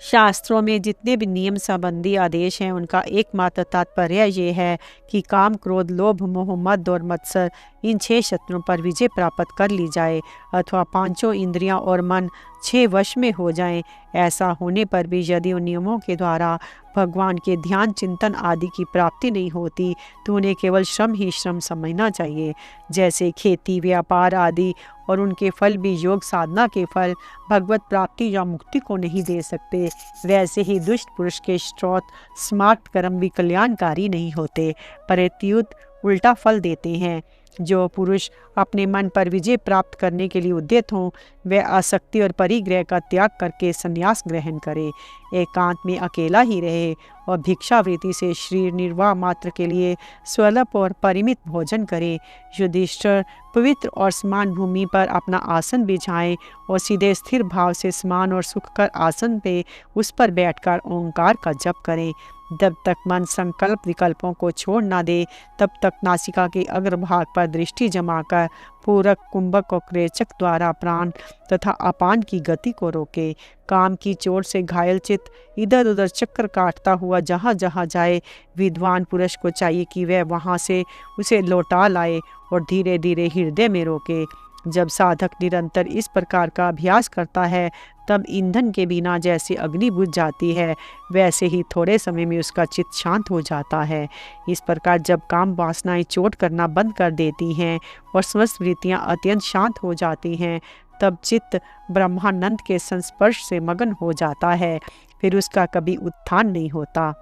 शास्त्रों में जितने भी नियम संबंधी आदेश हैं उनका एकमात्र तात्पर्य ये है कि काम, क्रोध, लोभ, मोह, मद और मत्सर इन 6 शत्रुओं पर विजय प्राप्त कर ली जाए अथवा 5 इंद्रियां और मन 6 वश में हो जाएं। ऐसा होने पर भी यदि उन नियमों के द्वारा भगवान के ध्यान, चिंतन आदि की प्राप्ति नहीं होती तो उन्हें केवल श्रम ही श्रम समझना चाहिए। जैसे खेती, व्यापार आदि और उनके फल भी योग साधना के फल भगवत प्राप्ति या मुक्ति को नहीं दे सकते, वैसे ही दुष्ट पुरुष के स्त्रोत स्मार्ट कर्म भी कल्याणकारी नहीं होते, प्रत्युत उल्टा फल देते हैं। जो पुरुष अपने मन पर विजय प्राप्त करने के लिए उद्यत हों वह आसक्ति और परिग्रह का त्याग करके संन्यास ग्रहण करे, एकांत में अकेला ही रहे और भिक्षावृत्ति से शरीर निर्वाह मात्र के लिए स्वल्प और परिमित भोजन करे। युधिष्ठिर पवित्र और समान भूमि पर अपना आसन बिछाएं और सीधे स्थिर भाव से समान और सुखकर आसन पे उस पर बैठकर ओंकार का जप करें। जब तक मन संकल्प विकल्पों को छोड़ ना दे तब तक नासिका के अग्रभाग पर दृष्टि जमाकर पूरक, कुंभक और क्रेचक द्वारा प्राण तथा अपान की गति को रोके। काम की चोट से घायल चित्त इधर उधर चक्कर काटता हुआ जहाँ जहाँ जाए, विद्वान पुरुष को चाहिए कि वह वहाँ से उसे लौटा लाए और धीरे धीरे हृदय में रोके। जब साधक निरंतर इस प्रकार का अभ्यास करता है तब ईंधन के बिना जैसे अग्नि बुझ जाती है वैसे ही थोड़े समय में उसका चित्त शांत हो जाता है। इस प्रकार जब काम वासनाएं चोट करना बंद कर देती हैं और समस्त वृत्तियां अत्यंत शांत हो जाती हैं तब चित्त ब्रह्मानंद के संस्पर्श से मगन हो जाता है, फिर उसका कभी उत्थान नहीं होता।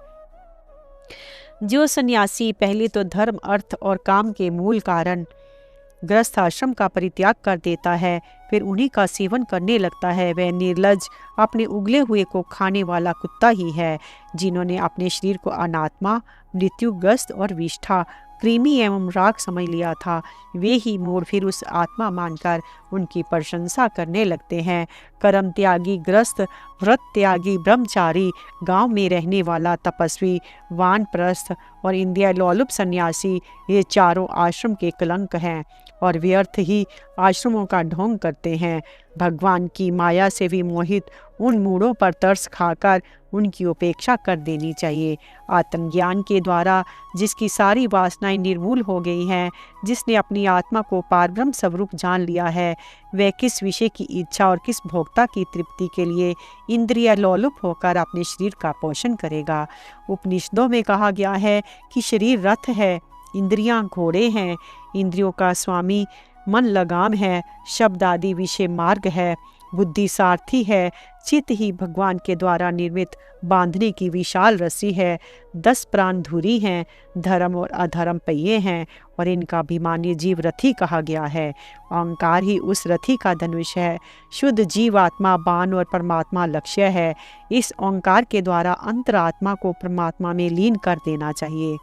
जो सन्यासी पहले तो धर्म अर्थ और काम के मूल कारण गृहस्थ आश्रम का परित्याग कर देता है फिर उन्हीं का सेवन करने लगता है वह निर्लज अपने उगले हुए को खाने वाला कुत्ता ही है। जिन्होंने अपने शरीर को अनात्मा मृत्युग्रस्त और विष्ठा कृमि एवं राग समझ लिया था वे ही मूढ़ फिर उस आत्मा मानकर उनकी प्रशंसा करने लगते हैं। कर्म त्यागी ग्रस्त, व्रत त्यागी ब्रह्मचारी, गांव में रहने वाला तपस्वी, वानप्रस्थ और इंद्रिय लोलुप सन्यासी ये चारों आश्रम के कलंक हैं और व्यर्थ ही आश्रमों का ढोंग करते हैं। भगवान की माया से विमोहित उन मूढ़ों पर तरस खाकर उनकी उपेक्षा कर देनी चाहिए। आत्मज्ञान के द्वारा जिसकी सारी वासनाएं निर्मूल हो गई हैं, जिसने अपनी आत्मा को पारब्रह्म स्वरूप जान लिया है, वह किस विषय की इच्छा और किस भोक्ता की तृप्ति के लिए इंद्रिय लोलुप होकर अपने शरीर का पोषण करेगा। उपनिषदों में कहा गया है कि शरीर रथ है, इंद्रियां घोड़े हैं, इंद्रियों का स्वामी मन लगाम है, शब्द आदि विषय मार्ग है, बुद्धि सारथी है, चित्त ही भगवान के द्वारा निर्मित बांधने की विशाल रस्सी है, 10 प्राण धुरी हैं, धर्म और अधर्म पहिए हैं और इनका अभिमानी जीव रथी कहा गया है। ओंकार ही उस रथी का धनुष है। शुद्ध जीव आत्मा बाण और परमात्मा लक्ष्य है। इस ओंकार के द्वारा अंतरात्मा को परमात्मा में लीन कर देना चाहिए।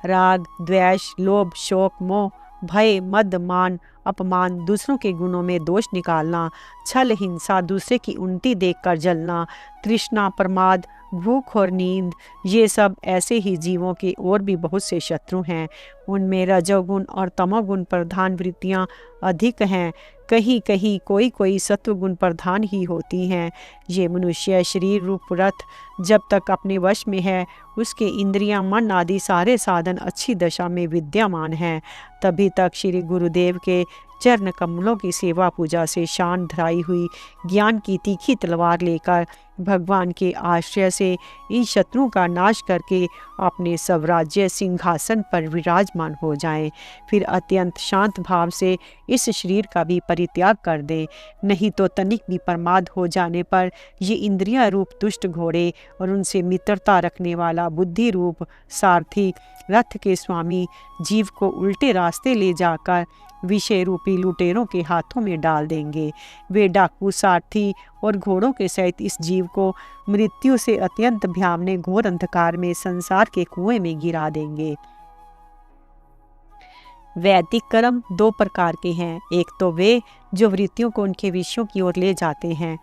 राग, द्वेष, लोभ, शोक, मोह, भय, मद, मान, अपमान, दूसरों के गुणों में दोष निकालना, छल, हिंसा, दूसरे की उल्टी देखकर जलना, तृष्णा, प्रमाद, भूख और नींद, ये सब ऐसे ही जीवों के और भी बहुत से शत्रु हैं। उनमें रजोगुण और तमोगुण प्रधान वृत्तियां अधिक हैं, कहीं कहीं कोई कोई सत्वगुण प्रधान ही होती हैं। ये मनुष्य शरीर रूप रथ जब तक अपने वश में है उसके इंद्रियां, मन आदि सारे साधन अच्छी दशा में विद्यमान हैं। तभी तक श्री गुरुदेव के चरण कमलों की सेवा पूजा से शान धराई हुई ज्ञान की तीखी तलवार लेकर भगवान के आश्रय से इन शत्रुओं का नाश करके अपने स्वराज्य सिंहासन पर विराजमान हो जाएं। फिर अत्यंत शांत भाव से इस शरीर का भी परित्याग कर दें, नहीं तो तनिक भी प्रमाद हो जाने पर ये इंद्रिया रूप दुष्ट घोड़े और उनसे मित्रता रखने वाला बुद्धि रूप सारथी रथ के स्वामी जीव को उल्टे रास्ते ले जाकर विषय रूपी लुटेरों के हाथों में डाल देंगे। वे डाकू सारथी और घोड़ों के सहित इस जीव को मृत्यु से अत्यंत भयावने घोर अंधकार में संसार के कुएं में गिरा देंगे। वैदिक कर्म 2 प्रकार के हैं। एक तो वे जो वृत्तियों को उनके विषयों की ओर ले जाते हैं,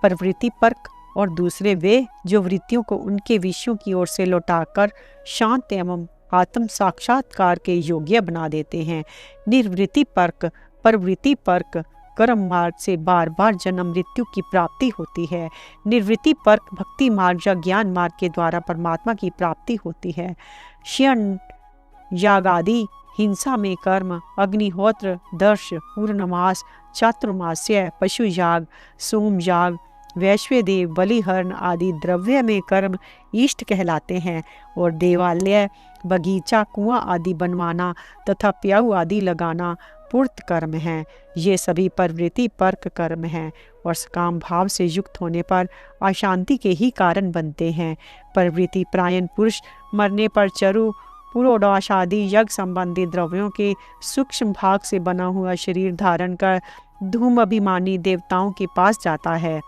प्रवृत्ति परक, और दूसरे वे जो वृत्तियों को उनके विषयों की ओर से लौटाकर शांत एवं आत्म साक्षात्कार के योग्य बना देते हैं। निर्वृत्ति परक, प्रवृत्ति परक कर्म मार्ग से बार बार जन्म मृत्यु की प्राप्ति होती है। निर्वृत्ति परक भक्ति मार्ग या ज्ञान मार्ग के द्वारा परमात्मा की प्राप्ति होती है। शयन, याग आदि हिंसा में कर्म, अग्निहोत्र, दर्श, पूर्णमास, चातुर्मास्य, पशु याग, सोम याग, वैश्वदेव, बलिहरण आदि द्रव्य में कर्म इष्ट कहलाते हैं और देवालय, बगीचा, कुआं आदि बनवाना तथा प्याऊ आदि लगाना पूर्त कर्म हैं। ये सभी प्रवृत्ति परक कर्म हैं और सकाम भाव से युक्त होने पर अशांति के ही कारण बनते हैं। प्रवृत्ति प्रायण पुरुष मरने पर चरु, पुरोडाश आदि यज्ञ संबंधी द्रव्यों के सूक्ष्म भाग से बना हुआ शरीर धारण कर धूम अभिमानी देवताओं के पास जाता है।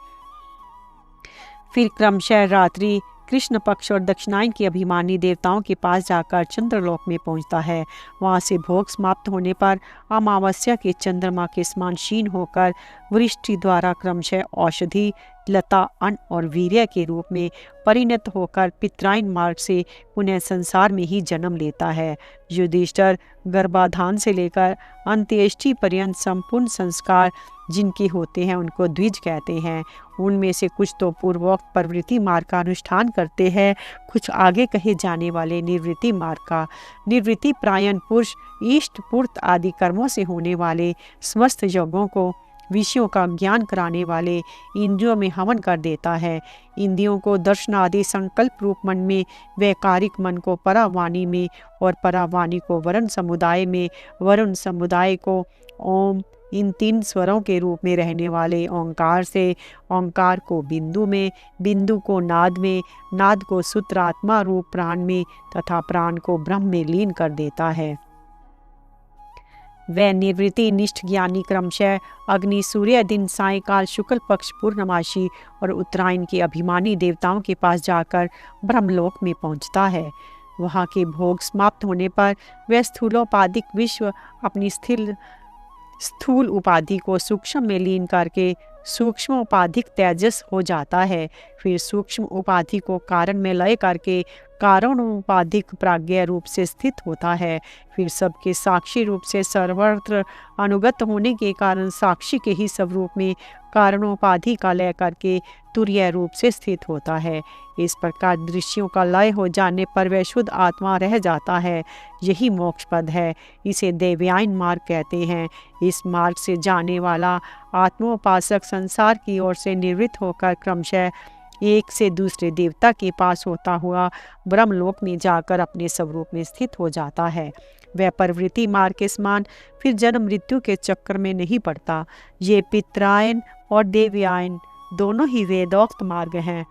फिर क्रमशः रात्रि कृष्ण पक्ष और दक्षिणायन के अभिमानी देवताओं के पास जाकर चंद्रलोक में पहुंचता है। वहां से भोग समाप्त होने पर अमावस्या के चंद्रमा के समान क्षीण होकर वृष्टि द्वारा क्रमशः औषधि, लता, अन्न और वीर्य के रूप में परिणत होकर पितराइन मार्ग से पुनः संसार में ही जन्म लेता है। युधिष्ठिर गर्भाधान से लेकर अंत्येष्टि पर्यंत संपूर्ण संस्कार जिनके होते हैं उनको द्विज कहते हैं। उनमें से कुछ तो पूर्वोक्त प्रवृत्ति मार्ग का अनुष्ठान करते हैं, कुछ आगे कहे जाने वाले निवृत्ति मार्ग का। निवृत्ति प्रायण पुरुष इष्ट पूर्त आदि कर्मों से होने वाले समस्त यज्ञों को विषयों का ज्ञान कराने वाले इंद्रियों में हवन कर देता है। इंद्रियों को दर्शन आदि संकल्प रूप मन में, वैकारिक मन को परावाणी में और परावाणी को वरुण समुदाय में, वरुण समुदाय को ओम, इन 3 स्वरों के रूप में रहने वाले ओंकार से, ओंकार को बिंदु में, बिंदु को नाद में, नाद को सूत्रात्मा रूप प्राण में तथा प्राण को ब्रह्म में लीन कर देता है। वह निवृत्ति निष्ठ ज्ञानी क्रमशः अग्नि, सूर्य, दिन, सायकाल, शुक्ल पक्ष, पूर्णमासी और उत्तरायण के अभिमानी देवताओं के पास जाकर ब्रह्मलोक में पहुंचता है। वहाँ के भोग समाप्त होने पर वह स्थूलोपाधिक विश्व अपनी स्थूल उपाधि को सूक्ष्म में लीन करके सूक्ष्म उपाधिक तेजस हो जाता है। फिर सूक्ष्म उपाधि को कारण में लय करके कारण उपाधिक प्राज्ञ रूप से स्थित होता है। फिर सबके साक्षी रूप से सर्वत्र अनुगत होने के कारण साक्षी के ही स्वरूप में कारणोपाधि का लय करके तुर्य रूप से स्थित होता है। इस प्रकार दृश्यों का लय हो जाने पर वह शुद्ध आत्मा रह जाता है। यही मोक्ष पद है। इसे देवयान मार्ग कहते हैं। इस मार्ग से जाने वाला आत्मोपासक संसार की ओर से निवृत्त होकर क्रमशः एक से दूसरे देवता के पास होता हुआ ब्रह्मलोक में जाकर अपने स्वरूप में स्थित हो जाता है। वह प्रवृत्ति मार्ग के समान फिर जन्म मृत्यु के चक्कर में नहीं पड़ता। ये पितरायन और देवयान दोनों ही वेदोक्त मार्ग हैं।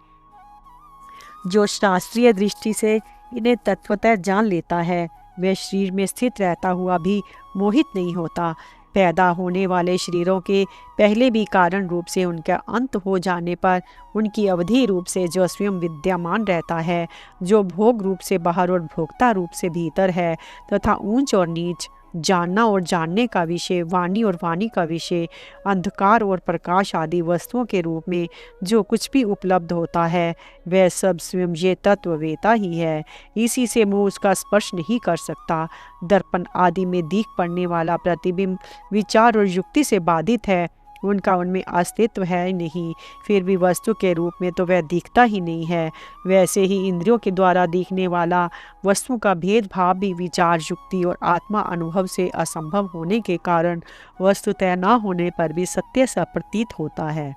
जो शास्त्रीय दृष्टि से इन्हें तत्वतः जान लेता है वह शरीर में स्थित रहता हुआ भी मोहित नहीं होता। पैदा होने वाले शरीरों के पहले भी कारण रूप से उनका अंत हो जाने पर उनकी अवधि रूप से जो स्वयं विद्यमान रहता है, जो भोग रूप से बाहर और भोक्ता रूप से भीतर है, तथा ऊंच और नीच, जानना और जानने का विषय, वाणी और वाणी का विषय, अंधकार और प्रकाश आदि वस्तुओं के रूप में जो कुछ भी उपलब्ध होता है वह सब स्वयं ये तत्ववेता ही है। इसी से मुँह उसका स्पर्श नहीं कर सकता। दर्पण आदि में दिख पड़ने वाला प्रतिबिंब विचार और युक्ति से बाधित है, उनका उनमें अस्तित्व है नहीं, फिर भी वस्तु के रूप में तो वह दिखता ही नहीं है। वैसे ही इंद्रियों के द्वारा दिखने वाला वस्तु का भेदभाव भी विचार, युक्ति और आत्मा अनुभव से असंभव होने के कारण वस्तुतः न होने पर भी सत्य सा प्रतीत होता है।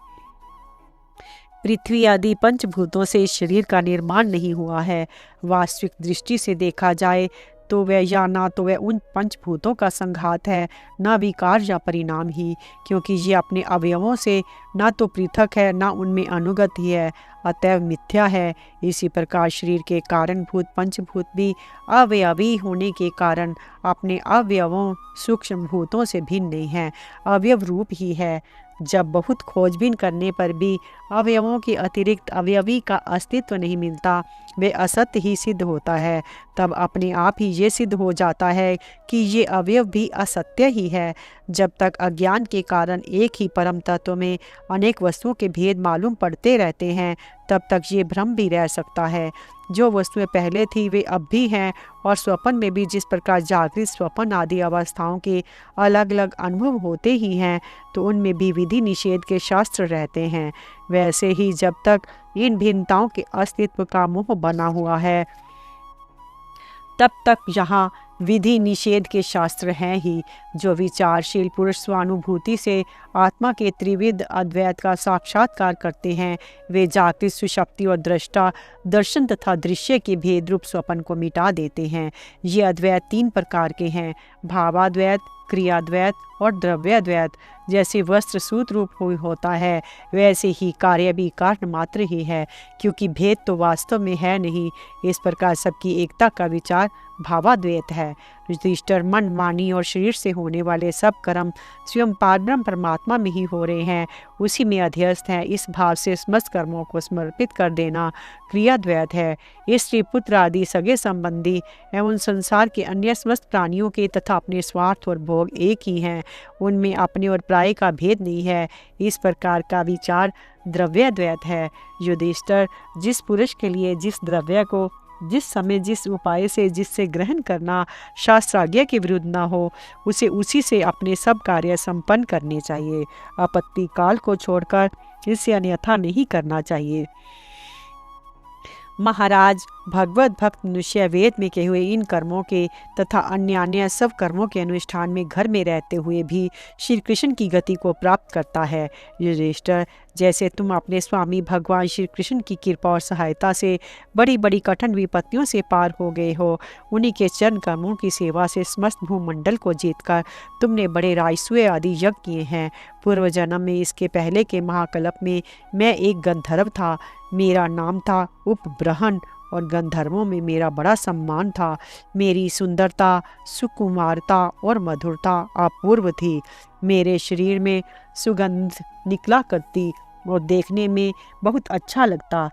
पृथ्वी आदि पंचभूतों से इस शरीर का निर्माण नहीं हुआ है। वास्तविक दृष्टि से देखा जाए तो वह या ना तो वह उन पंचभूतों का संघात है, न विकार या परिणाम ही, क्योंकि ये अपने अवयवों से न तो पृथक है न उनमें अनुगत ही है, अतएव मिथ्या है। इसी प्रकार शरीर के कारणभूत पंचभूत भी अवयवी होने के कारण अपने अवयवों सूक्ष्म भूतों से भिन्न नहीं है, अवयव रूप ही है। जब बहुत खोजबीन करने पर भी अवयवों के अतिरिक्त अवयवी का अस्तित्व नहीं मिलता, वे असत्य ही सिद्ध होता है, तब अपने आप ही ये सिद्ध हो जाता है कि ये अवयव भी असत्य ही है। जब तक अज्ञान के कारण एक ही परम तत्व में अनेक वस्तुओं के भेद मालूम पड़ते रहते हैं, तब तक ये भ्रम भी रह सकता है। जो वस्तुएं पहले थी वे अब भी हैं, और स्वप्न में भी जिस प्रकार जागृत स्वप्न आदि अवस्थाओं के अलग अलग अनुभव होते ही हैं, तो उनमें भी विधि निषेध के शास्त्र रहते हैं। वैसे ही जब तक इन भिन्नताओं के अस्तित्व का मोह बना हुआ है, तब तक यहाँ विधि निषेध के शास्त्र हैं ही। जो विचारशील पुरुष स्वानुभूति से आत्मा के त्रिविध अद्वैत का साक्षात्कार करते हैं, वे जागृत सुषुप्ति और दृष्टा दर्शन तथा दृश्य के भेद रूप स्वप्न को मिटा देते हैं। ये अद्वैत 3 प्रकार के हैं: भावाद्वैत, क्रियाद्वैत और द्रव्याद्वैत। जैसे वस्त्र सूत रूप होता है, वैसे ही कार्य भी कारण मात्र ही है, क्योंकि भेद तो वास्तव में है नहीं। इस प्रकार सबकी एकता का विचार भावाद्वैत है। युधिष्ठिर, मन, वाणी और शरीर से होने वाले सब कर्म स्वयं पारब्रह्म परमात्मा में ही हो रहे हैं, उसी में अध्यस्त हैं। इस भाव से समस्त कर्मों को समर्पित कर देना क्रियाद्वैत है। स्त्री, पुत्र आदि सगे संबंधी एवं संसार के अन्य समस्त प्राणियों के तथा अपने स्वार्थ और भोग एक ही हैं, उनमें अपने और पराये का भेद नहीं है। इस प्रकार का विचार द्रव्याद्वैत है। युधिष्ठिर, जिस पुरुष के लिए जिस द्रव्य को जिस समय जिस उपाय से जिससे ग्रहण करना शास्त्राज्ञा के विरुद्ध न हो, उसे उसी से अपने सब कार्य संपन्न करने चाहिए। आपत्ति काल को छोड़कर इससे अन्यथा नहीं करना चाहिए। महाराज, भगवत भक्त मनुष्य वेद में कहे हुए इन कर्मों के तथा अन्य सब कर्मों के अनुष्ठान में घर में रहते हुए भी श्री कृष्ण की गति को प्राप्त करता है। युधिष्ठिर, जैसे तुम अपने स्वामी भगवान श्री कृष्ण की कृपा और सहायता से बड़ी बड़ी कठिन विपत्तियों से पार हो गए हो, उन्हीं के चरण कर्मों की सेवा से समस्त भूमंडल को जीतकर तुमने बड़े राजसूय आदि यज्ञ किए हैं। पूर्व जन्म में, इसके पहले के महाकल्प में, मैं एक गंधर्व था। मेरा नाम था उपब्रहन और गंधर्वों में मेरा बड़ा सम्मान था। मेरी सुंदरता, सुकुमारता और मधुरता अपूर्व थी। मेरे शरीर में सुगंध निकला करती और देखने में बहुत अच्छा लगता।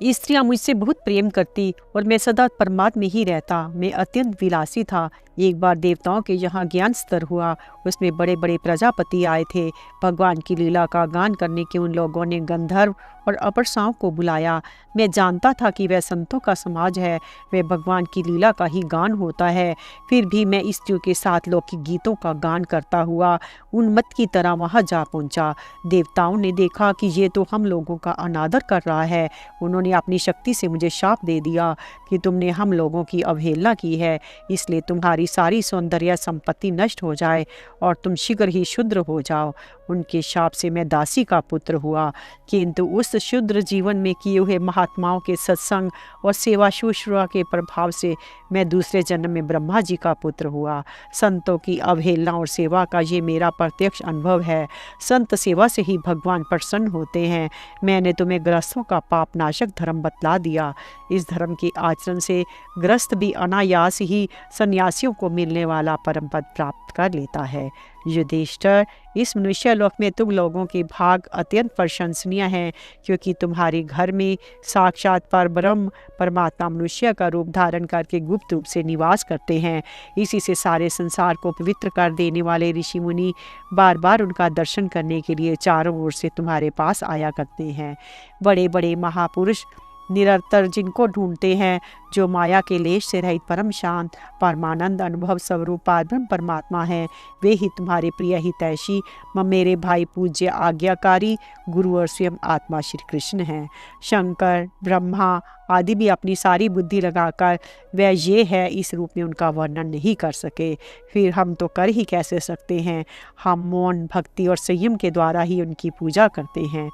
स्त्रियां मुझसे बहुत प्रेम करती और मैं सदा परमात्मा में ही रहता। मैं अत्यंत विलासी था। एक बार देवताओं के यहाँ ज्ञान स्तर हुआ, उसमें बड़े बड़े प्रजापति आए थे। भगवान की लीला का गान करने के उन लोगों ने गंधर्व और अप्सराओं को बुलाया। मैं जानता था कि वह संतों का समाज है, वह भगवान की लीला का ही गान होता है। फिर भी मैं स्त्रियों के साथ लौकिक गीतों का गान करता हुआ उन्मत्त की तरह वहाँ जा पहुँचा। देवताओं ने देखा कि ये तो हम लोगों का अनादर कर रहा है। उन्होंने अपनी शक्ति से मुझे शाप दे दिया कि तुमने हम लोगों की अवहेलना की है, इसलिए तुम्हारी सारी सौंदर्य संपत्ति नष्ट हो जाए और तुम शीघ्र ही शूद्र हो जाओ। उनके शाप से मैं दासी का पुत्र हुआ, किंतु उस शूद्र जीवन में किए हुए महात्माओं के सत्संग और सेवा शुश्रूषा के प्रभाव से मैं दूसरे जन्म में ब्रह्मा जी का पुत्र हुआ। संतों की अवहेलना और सेवा का ये मेरा प्रत्यक्ष अनुभव है। संत सेवा से ही भगवान प्रसन्न होते हैं। मैंने तुम्हें गृहस्थों का पाप नाशक धर्म बतला दिया। इस धर्म के आचरण से गृहस्थ भी अनायास ही सन्यासियों को मिलने वाला परम पद प्राप्त कर लेता है। युधिष्ठिर, इस मनुष्य लोक में तुम लोगों के भाग अत्यंत प्रशंसनीय हैं, क्योंकि तुम्हारे घर में साक्षात परब्रह्म परमात्मा मनुष्य का रूप धारण करके गुप्त रूप से निवास करते हैं। इसी से सारे संसार को पवित्र कर देने वाले ऋषि मुनि बार बार उनका दर्शन करने के लिए चारों ओर से तुम्हारे पास आया करते हैं। बड़े बड़े महापुरुष निरंतर जिनको ढूंढते हैं, जो माया के लेश से रहित परम शांत परमानंद अनुभव स्वरूप परब्रह्म परमात्मा है, वे ही तुम्हारे प्रिय हितैषी मेरे भाई पूज्य आज्ञाकारी गुरु और स्वयं आत्मा श्री कृष्ण हैं। शंकर, ब्रह्मा आदि भी अपनी सारी बुद्धि लगाकर वह ये है इस रूप में उनका वर्णन नहीं कर सके। फिर हम तो कर ही कैसे सकते हैं। हम मौन, भक्ति और संयम के द्वारा ही उनकी पूजा करते हैं।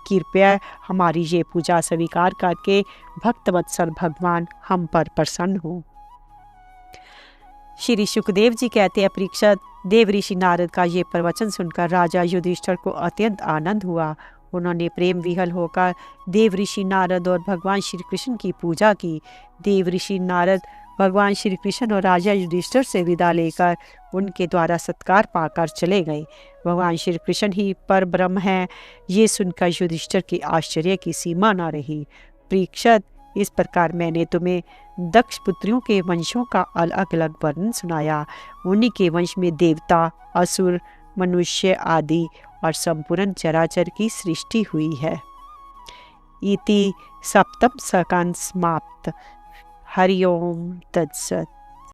कृपया हमारी ये पूजा स्वीकार करके भक्तवत्सल भगवान हम पर प्रसन्न हो। श्री सुखदेव जी कहते हैं, परीक्षित, देव ऋषि नारद का ये प्रवचन सुनकर राजा युधिष्ठिर को अत्यंत आनंद हुआ। उन्होंने प्रेम विहल होकर देव ऋषि नारद और भगवान श्री कृष्ण की पूजा की। देव ऋषि नारद भगवान श्री कृष्ण और राजा युधिष्ठिर से विदा लेकर उनके द्वारा सत्कार पाकर चले गए। भगवान श्री कृष्ण ही पर ब्रह्म हैं, ये सुनकर युधिष्ठिर के आश्चर्य की सीमा न रही। परीक्षित, इस प्रकार मैंने तुम्हें दक्ष पुत्रियों के वंशों का अलग अलग वर्णन सुनाया। उन्हीं के वंश में देवता, असुर, मनुष्य आदि और संपूर्ण चराचर की सृष्टि हुई है। इति सप्तम स्कंद समाप्त। हरि ओम तत्सत।